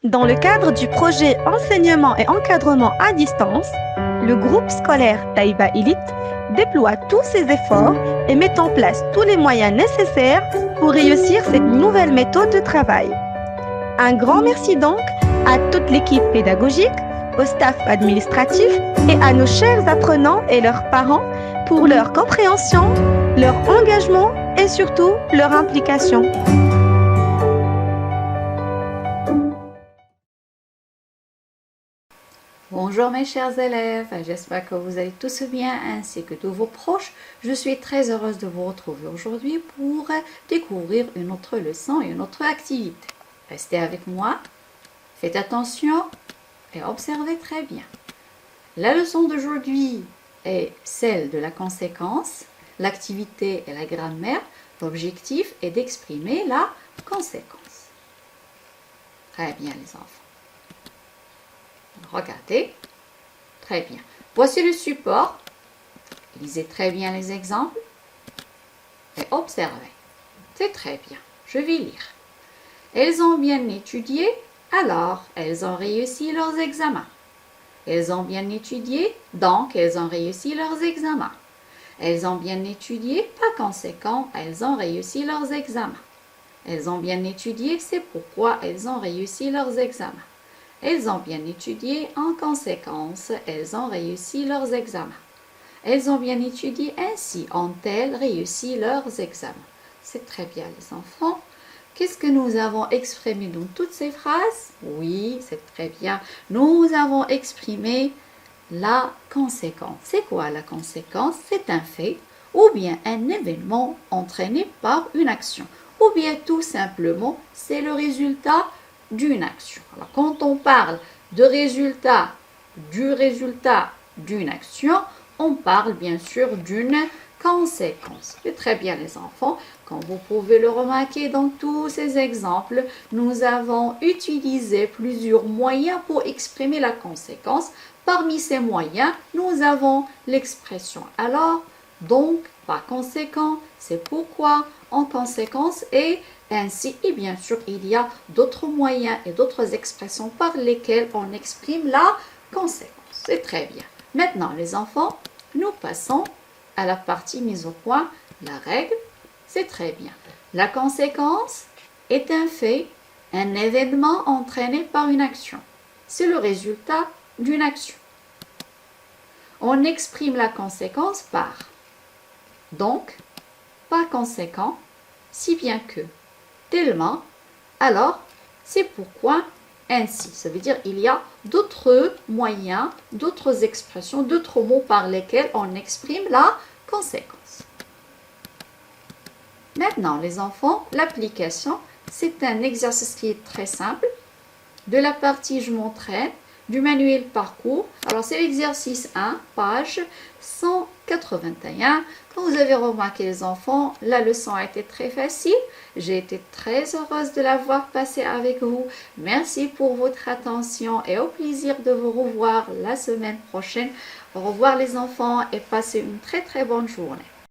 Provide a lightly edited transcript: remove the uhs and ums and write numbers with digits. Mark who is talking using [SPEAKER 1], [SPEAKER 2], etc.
[SPEAKER 1] Dans le cadre du projet Enseignement et encadrement à distance, le groupe scolaire Taïba Elite déploie tous ses efforts et met en place tous les moyens nécessaires pour réussir cette nouvelle méthode de travail. Un grand merci donc à toute l'équipe pédagogique, au staff administratif et à nos chers apprenants et leurs parents pour leur compréhension, leur engagement et surtout leur implication.
[SPEAKER 2] Bonjour mes chers élèves, j'espère que vous allez tous bien ainsi que tous vos proches. Je suis très heureuse de vous retrouver aujourd'hui pour découvrir une autre leçon et une autre activité. Restez avec moi, faites attention et observez très bien. La leçon d'aujourd'hui est celle de la conséquence, l'activité et la grammaire. L'objectif est d'exprimer la conséquence. Très bien les enfants. Regardez. Très bien. Voici le support. Lisez très bien les exemples et observez. C'est très bien. Je vais lire. Elles ont bien étudié, alors elles ont réussi leurs examens. Elles ont bien étudié, donc elles ont réussi leurs examens. Elles ont bien étudié, par conséquent, elles ont réussi leurs examens. Elles ont bien étudié, c'est pourquoi elles ont réussi leurs examens. Elles ont bien étudié, en conséquence, elles ont réussi leurs examens. Elles ont bien étudié, ainsi ont-elles réussi leurs examens. C'est très bien les enfants. Qu'est-ce que nous avons exprimé dans toutes ces phrases? Oui, c'est très bien. Nous avons exprimé la conséquence. C'est quoi la conséquence? C'est un fait ou bien un événement entraîné par une action. Ou bien tout simplement, c'est le résultat d'une action. Alors, quand on parle de résultat, du résultat d'une action, on parle bien sûr d'une conséquence. C'est très bien les enfants. Comme vous pouvez le remarquer dans tous ces exemples, nous avons utilisé plusieurs moyens pour exprimer la conséquence. Parmi ces moyens, nous avons l'expression alors, donc, par conséquent, c'est pourquoi, en conséquence et ainsi. Et bien sûr, il y a d'autres moyens et d'autres expressions par lesquelles on exprime la conséquence. C'est très bien. Maintenant, les enfants, nous passons à la partie mise au point. La règle, c'est très bien. La conséquence est un fait, un événement entraîné par une action. C'est le résultat d'une action. On exprime la conséquence par donc, par conséquent, si bien que, tellement, alors, c'est pourquoi, ainsi. Ça veut dire il y a d'autres moyens, d'autres expressions, d'autres mots par lesquels on exprime la conséquence. Maintenant, les enfants, l'application, c'est un exercice qui est très simple. De la partie je m'entraîne, du manuel parcours. Alors, c'est l'exercice 1, page 181. Comme vous avez remarqué les enfants, la leçon a été très facile. J'ai été très heureuse de l'avoir passée avec vous. Merci pour votre attention et au plaisir de vous revoir la semaine prochaine. Au revoir les enfants et passez une très très bonne journée.